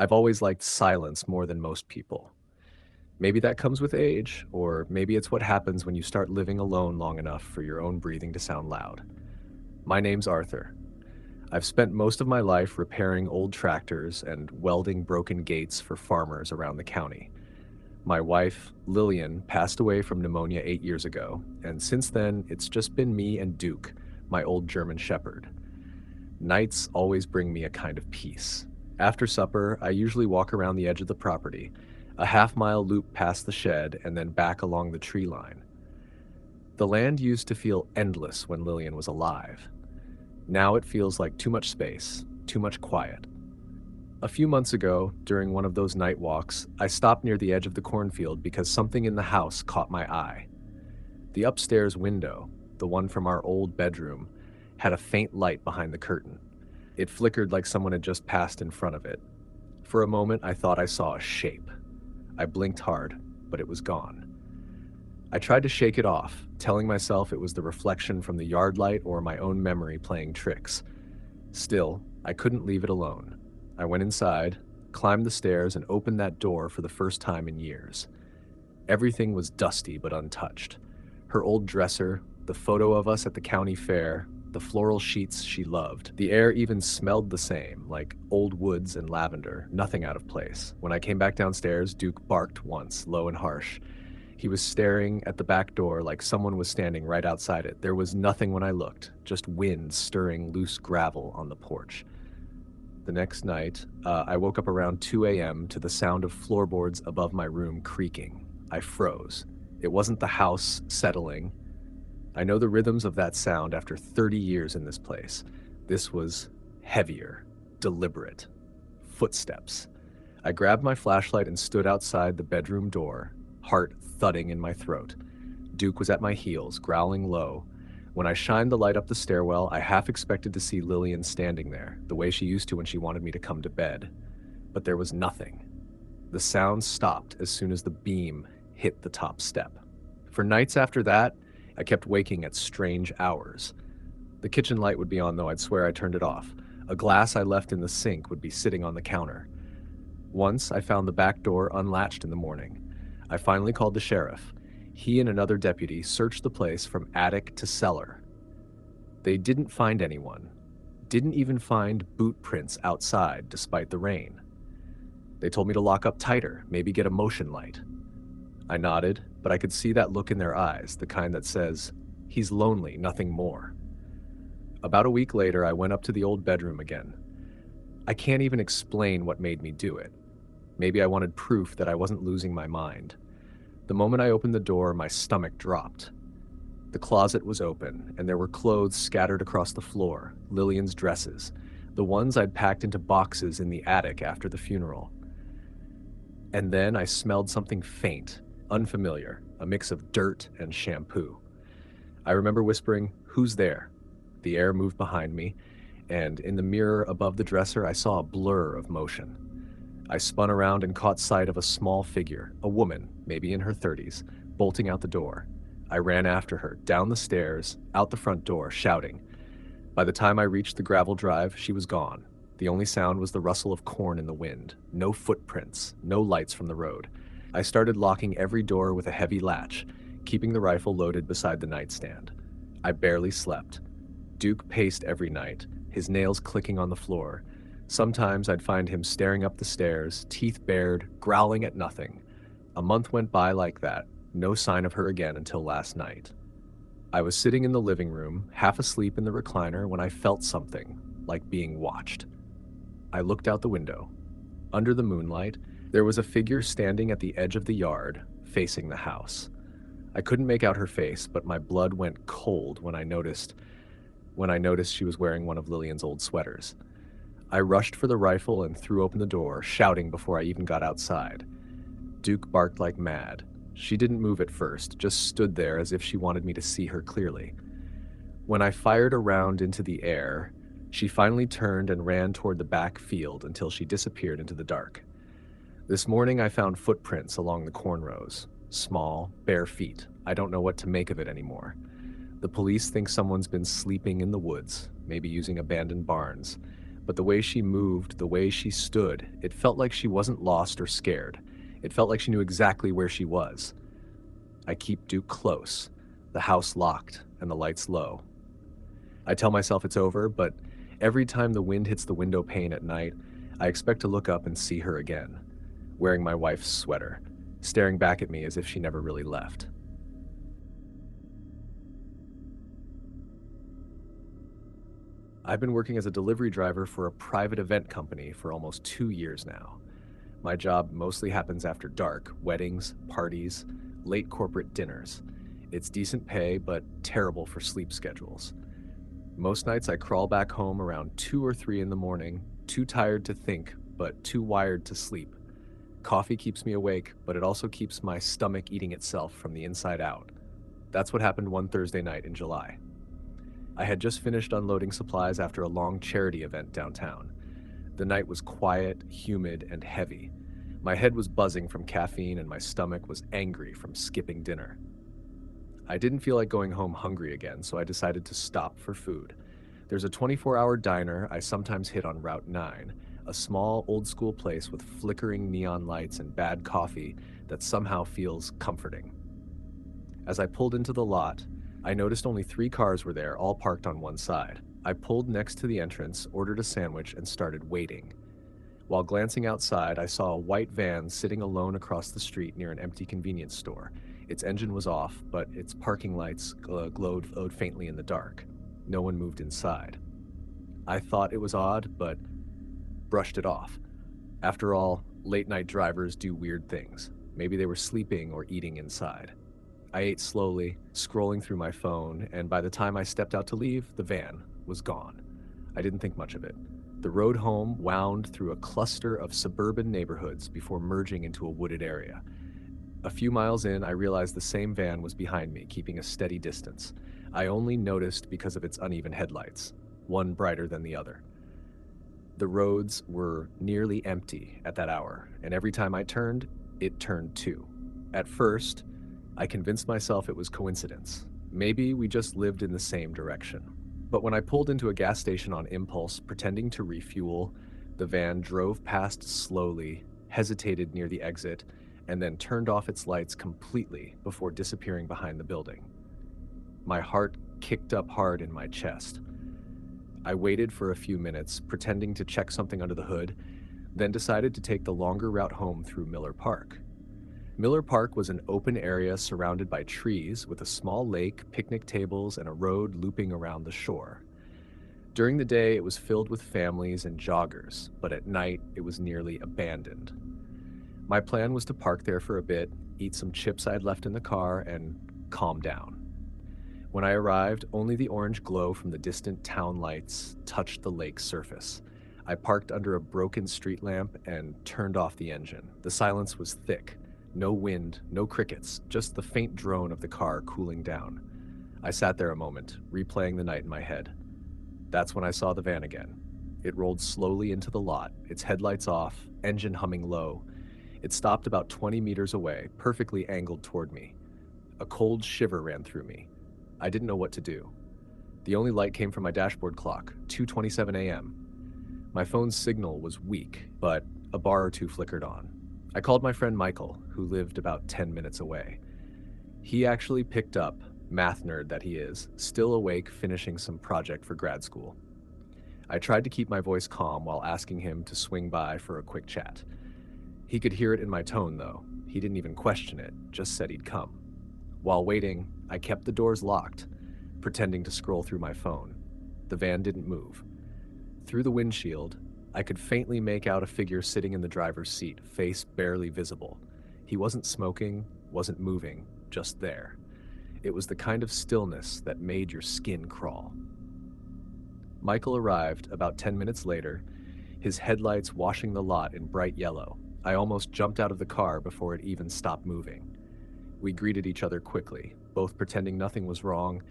I've always liked silence more than most people. Maybe that comes with age, or maybe it's what happens when you start living alone long enough for your own breathing to sound loud. My name's Arthur. I've spent most of my life repairing old tractors and welding broken gates for farmers around the county. My wife, Lillian, passed away from pneumonia 8 years ago, and since then, it's just been me and Duke, my old German Shepherd. Nights always bring me a kind of peace. After supper, I usually walk around the edge of the property, a half-mile loop past the shed and then back along the tree line. The land used to feel endless when Lillian was alive. Now it feels like too much space, too much quiet. A few months ago, during one of those night walks, I stopped near the edge of the cornfield because something in the house caught my eye. The upstairs window, the one from our old bedroom, had a faint light behind the curtain. It flickered like someone had just passed in front of it. For a moment, I thought I saw a shape. I blinked hard, but it was gone. I tried to shake it off, telling myself it was the reflection from the yard light or my own memory playing tricks. Still, I couldn't leave it alone. I went inside, climbed the stairs, and opened that door for the first time in years. Everything was dusty but untouched. Her old dresser, the photo of us at the county fair, the floral sheets she loved. The air even smelled the same, like old woods and lavender, nothing out of place. When I came back downstairs, Duke barked once, low and harsh. He was staring at the back door like someone was standing right outside it. There was nothing when I looked, just wind stirring loose gravel on the porch. The next night, I woke up around 2 a.m. to the sound of floorboards above my room creaking. I froze. It wasn't the house settling. I know the rhythms of that sound after 30 years in this place. This was heavier, deliberate. Footsteps. I grabbed my flashlight and stood outside the bedroom door, heart thudding in my throat. Duke was at my heels, growling low. When I shined the light up the stairwell, I half expected to see Lillian standing there, the way she used to when she wanted me to come to bed. But there was nothing. The sound stopped as soon as the beam hit the top step. For nights after that, I kept waking at strange hours. The kitchen light would be on, though I'd swear I turned it off. A glass I left in the sink would be sitting on the counter. Once, I found the back door unlatched in the morning. I finally called the sheriff. He and another deputy searched the place from attic to cellar. They didn't find anyone. Didn't even find boot prints outside, despite the rain. They told me to lock up tighter, maybe get a motion light. I nodded, but I could see that look in their eyes, the kind that says, "He's lonely, nothing more." About a week later, I went up to the old bedroom again. I can't even explain what made me do it. Maybe I wanted proof that I wasn't losing my mind. The moment I opened the door, my stomach dropped. The closet was open, and there were clothes scattered across the floor, Lillian's dresses, the ones I'd packed into boxes in the attic after the funeral. And then I smelled something faint, unfamiliar, a mix of dirt and shampoo. I remember whispering, "Who's there?" The air moved behind me, and in the mirror above the dresser, I saw a blur of motion. I spun around and caught sight of a small figure, a woman, maybe in her 30s, bolting out the door. I ran after her, down the stairs, out the front door, shouting. By the time I reached the gravel drive, she was gone. The only sound was the rustle of corn in the wind. No footprints, no lights from the road. I started locking every door with a heavy latch, keeping the rifle loaded beside the nightstand. I barely slept. Duke paced every night, his nails clicking on the floor. Sometimes I'd find him staring up the stairs, teeth bared, growling at nothing. A month went by like that, no sign of her again until last night. I was sitting in the living room, half asleep in the recliner, when I felt something, like being watched. I looked out the window. Under the moonlight, there was a figure standing at the edge of the yard, facing the house. I couldn't make out her face, but my blood went cold when I noticed she was wearing one of Lillian's old sweaters. I rushed for the rifle and threw open the door, shouting before I even got outside. Duke barked like mad. She didn't move at first, just stood there as if she wanted me to see her clearly. When I fired a round into the air, she finally turned and ran toward the back field until she disappeared into the dark. This morning I found footprints along the corn rows. Small, bare feet. I don't know what to make of it anymore. The police think someone's been sleeping in the woods, maybe using abandoned barns. But the way she moved, the way she stood, it felt like she wasn't lost or scared. It felt like she knew exactly where she was. I keep Duke close, the house locked and the lights low. I tell myself it's over, but every time the wind hits the window pane at night, I expect to look up and see her again, wearing my wife's sweater, staring back at me as if she never really left. I've been working as a delivery driver for a private event company for almost 2 years now. My job mostly happens after dark, weddings, parties, late corporate dinners. It's decent pay, but terrible for sleep schedules. Most nights I crawl back home around 2 or 3 in the morning, too tired to think, but too wired to sleep. Coffee keeps me awake, but it also keeps my stomach eating itself from the inside out. That's what happened one Thursday night in July. I had just finished unloading supplies after a long charity event downtown. The night was quiet, humid, and heavy. My head was buzzing from caffeine and my stomach was angry from skipping dinner. I didn't feel like going home hungry again, so I decided to stop for food. There's a 24-hour diner I sometimes hit on Route 9, a small, old-school place with flickering neon lights and bad coffee that somehow feels comforting. As I pulled into the lot, I noticed only 3 cars were there, all parked on one side. I pulled next to the entrance, ordered a sandwich, and started waiting. While glancing outside, I saw a white van sitting alone across the street near an empty convenience store. Its engine was off, but its parking lights glowed faintly in the dark. No one moved inside. I thought it was odd, but brushed it off. After all, late-night drivers do weird things. Maybe they were sleeping or eating inside. I ate slowly, scrolling through my phone, and by the time I stepped out to leave, the van was gone. I didn't think much of it. The road home wound through a cluster of suburban neighborhoods before merging into a wooded area. A few miles in, I realized the same van was behind me, keeping a steady distance. I only noticed because of its uneven headlights, one brighter than the other. The roads were nearly empty at that hour, and every time I turned, it turned too. At first, I convinced myself it was coincidence. Maybe we just lived in the same direction. But when I pulled into a gas station on impulse, pretending to refuel, the van drove past slowly, hesitated near the exit, and then turned off its lights completely before disappearing behind the building. My heart kicked up hard in my chest. I waited for a few minutes, pretending to check something under the hood, then decided to take the longer route home through Miller Park. Miller Park was an open area surrounded by trees with a small lake, picnic tables, and a road looping around the shore. During the day, it was filled with families and joggers, but at night, it was nearly abandoned. My plan was to park there for a bit, eat some chips I had left in the car, and calm down. When I arrived, only the orange glow from the distant town lights touched the lake's surface. I parked under a broken street lamp and turned off the engine. The silence was thick. No wind, no crickets, just the faint drone of the car cooling down. I sat there a moment, replaying the night in my head. That's when I saw the van again. It rolled slowly into the lot, its headlights off, engine humming low. It stopped about 20 meters away, perfectly angled toward me. A cold shiver ran through me. I didn't know what to do. The only light came from my dashboard clock, 2:27 a.m. My phone's signal was weak, but a bar or two flickered on. I called my friend Michael, who lived about 10 minutes away. He actually picked up, math nerd that he is, still awake finishing some project for grad school. I tried to keep my voice calm while asking him to swing by for a quick chat. He could hear it in my tone, though. He didn't even question it, just said he'd come. While waiting, I kept the doors locked, pretending to scroll through my phone. The van didn't move. Through the windshield, I could faintly make out a figure sitting in the driver's seat, face barely visible. He wasn't smoking, wasn't moving, just there. It was the kind of stillness that made your skin crawl. Michael arrived about 10 minutes later, his headlights washing the lot in bright yellow. I almost jumped out of the car before it even stopped moving. We greeted each other quickly, both pretending nothing was wrong,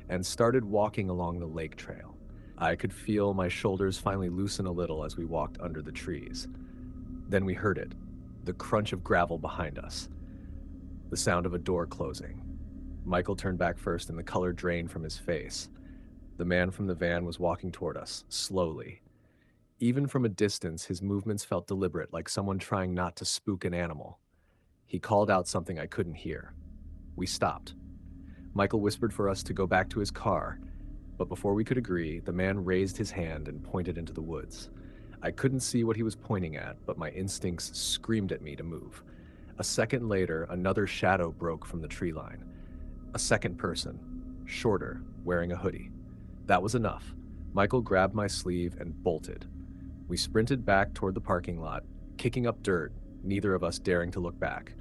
and started walking along the lake trail. I could feel my shoulders finally loosen a little as we walked under the trees. Then we heard it, the crunch of gravel behind us, the sound of a door closing. Michael turned back first and the color drained from his face. The man from the van was walking toward us, slowly. Even from a distance, his movements felt deliberate, like someone trying not to spook an animal. He called out something I couldn't hear. We stopped. Michael whispered for us to go back to his car, but before we could agree, the man raised his hand and pointed into the woods. I couldn't see what he was pointing at, but my instincts screamed at me to move. A second later, another shadow broke from the tree line. A second person, shorter, wearing a hoodie. That was enough. Michael grabbed my sleeve and bolted. We sprinted back toward the parking lot, kicking up dirt, neither of us daring to look back.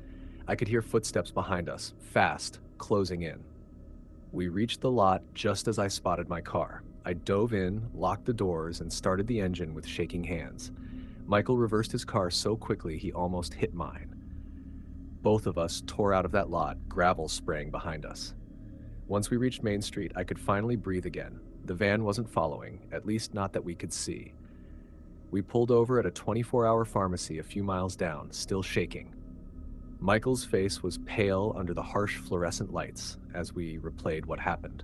I could hear footsteps behind us, fast, closing in. We reached the lot just as I spotted my car. I dove in, locked the doors, and started the engine with shaking hands. Michael reversed his car so quickly he almost hit mine. Both of us tore out of that lot, gravel spraying behind us. Once we reached Main Street, I could finally breathe again. The van wasn't following, at least not that we could see. We pulled over at a 24-hour pharmacy a few miles down, still shaking. Michael's face was pale under the harsh fluorescent lights as we replayed what happened.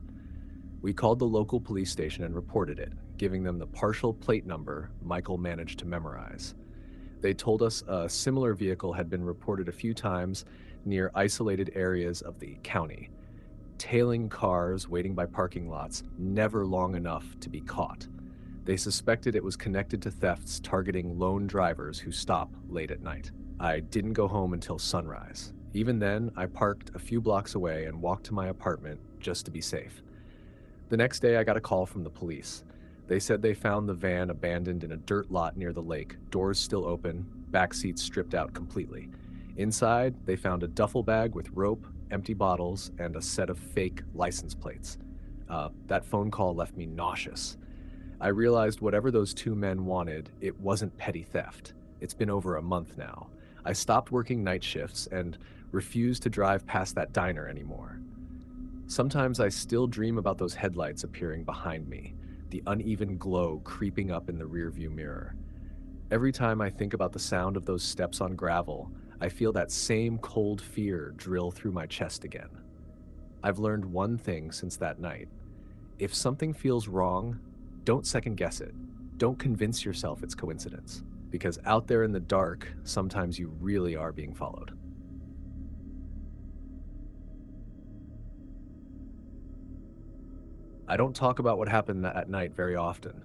We called the local police station and reported it, giving them the partial plate number Michael managed to memorize. They told us a similar vehicle had been reported a few times near isolated areas of the county, tailing cars waiting by parking lots, never long enough to be caught. They suspected it was connected to thefts targeting lone drivers who stop late at night. I didn't go home until sunrise. Even then, I parked a few blocks away and walked to my apartment just to be safe. The next day, I got a call from the police. They said they found the van abandoned in a dirt lot near the lake, doors still open, back seats stripped out completely. Inside, they found a duffel bag with rope, empty bottles, and a set of fake license plates. That phone call left me nauseous. I realized whatever those two men wanted, it wasn't petty theft. It's been over a month now. I stopped working night shifts and refused to drive past that diner anymore. Sometimes I still dream about those headlights appearing behind me, the uneven glow creeping up in the rearview mirror. Every time I think about the sound of those steps on gravel, I feel that same cold fear drill through my chest again. I've learned one thing since that night. If something feels wrong, don't second guess it. Don't convince yourself it's coincidence. Because out there in the dark, sometimes you really are being followed. I don't talk about what happened at night very often.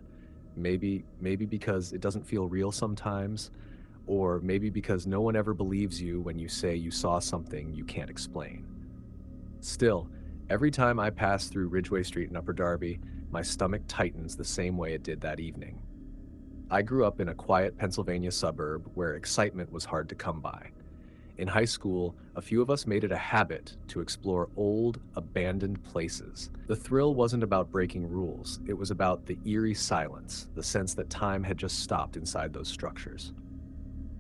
Maybe because it doesn't feel real sometimes, or maybe because no one ever believes you when you say you saw something you can't explain. Still, every time I pass through Ridgeway Street in Upper Darby, my stomach tightens the same way it did that evening. I grew up in a quiet Pennsylvania suburb where excitement was hard to come by. In high school, a few of us made it a habit to explore old, abandoned places. The thrill wasn't about breaking rules, it was about the eerie silence, the sense that time had just stopped inside those structures.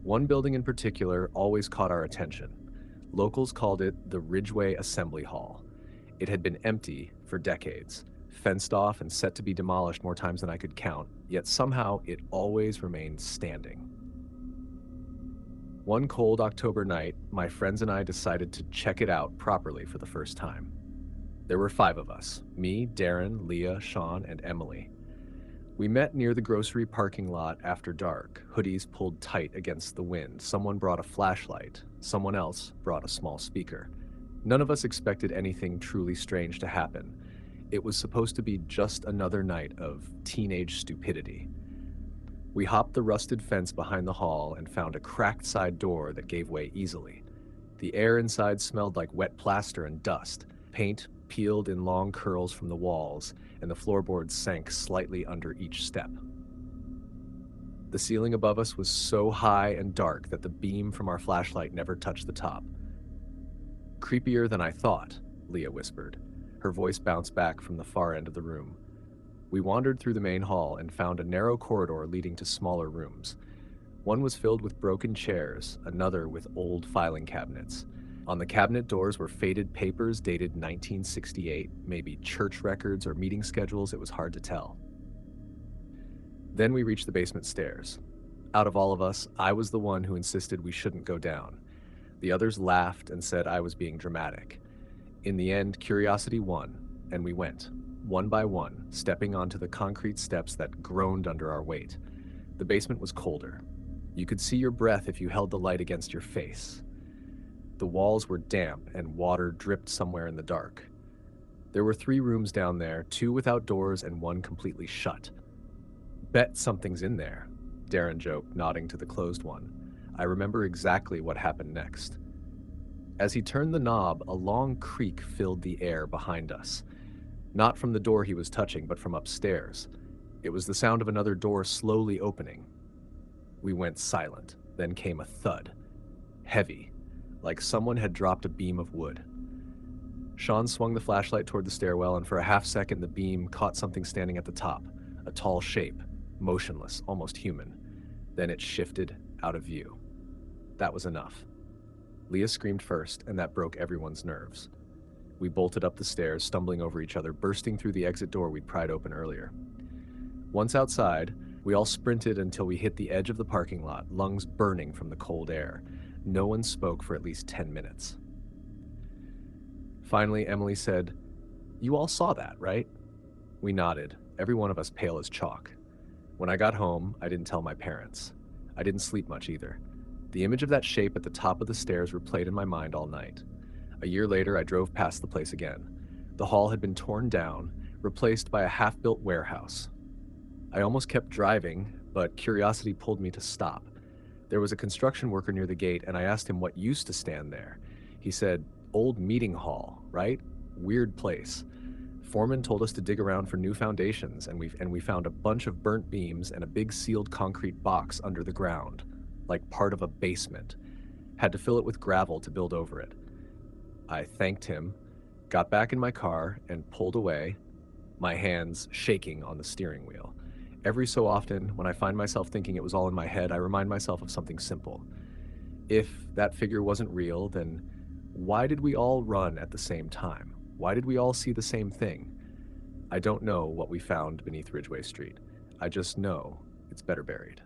One building in particular always caught our attention. Locals called it the Ridgeway Assembly Hall. It had been empty for decades, fenced off and set to be demolished more times than I could count, yet somehow it always remained standing. One cold October night, my friends and I decided to check it out properly for the first time. There were 5 of us: me, Darren, Leah, Sean, and Emily. We met near the grocery parking lot after dark, hoodies pulled tight against the wind. Someone brought a flashlight, someone else brought a small speaker. None of us expected anything truly strange to happen. It was supposed to be just another night of teenage stupidity. We hopped the rusted fence behind the hall and found a cracked side door that gave way easily. The air inside smelled like wet plaster and dust. Paint peeled in long curls from the walls, and the floorboards sank slightly under each step. The ceiling above us was so high and dark that the beam from our flashlight never touched the top. "Creepier than I thought," Leah whispered. Her voice bounced back from the far end of the room. We wandered through the main hall and found a narrow corridor leading to smaller rooms. One was filled with broken chairs, another with old filing cabinets. On the cabinet doors were faded papers dated 1968, maybe church records or meeting schedules. It was hard to tell. Then we reached the basement stairs. Out of all of us, I was the one who insisted we shouldn't go down. The others laughed and said I was being dramatic. In the end, curiosity won, and we went, one by one, stepping onto the concrete steps that groaned under our weight. The basement was colder. You could see your breath if you held the light against your face. The walls were damp and water dripped somewhere in the dark. There were 3 rooms down there, 2 without doors and 1 completely shut. Bet something's in there, Darren joked, nodding to the closed one. I remember exactly what happened next. As he turned the knob, a long creak filled the air behind us. Not from the door he was touching, but from upstairs. It was the sound of another door slowly opening. We went silent. Then came a thud. Heavy, like someone had dropped a beam of wood. Sean swung the flashlight toward the stairwell, and for a half second the beam caught something standing at the top, a tall shape, motionless, almost human. Then it shifted out of view. That was enough. Leah screamed first, and that broke everyone's nerves. We bolted up the stairs, stumbling over each other, bursting through the exit door we'd pried open earlier. Once outside, we all sprinted until we hit the edge of the parking lot, lungs burning from the cold air. No one spoke for at least 10 minutes. Finally, Emily said, "You all saw that, right?" We nodded, every one of us pale as chalk. When I got home, I didn't tell my parents. I didn't sleep much either. The image of that shape at the top of the stairs replayed in my mind all night. A year later, I drove past the place again. The hall had been torn down, replaced by a half-built warehouse. I almost kept driving, but curiosity pulled me to stop. There was a construction worker near the gate, and I asked him what used to stand there. He said, "Old meeting hall, right? Weird place." Foreman told us to dig around for new foundations, and we found a bunch of burnt beams and a big sealed concrete box under the ground, like part of a basement. Had to fill it with gravel to build over it. I thanked him, got back in my car, and pulled away, my hands shaking on the steering wheel. Every so often, when I find myself thinking it was all in my head, I remind myself of something simple. If that figure wasn't real, then why did we all run at the same time? Why did we all see the same thing? I don't know what we found beneath Ridgeway Street. I just know it's better buried.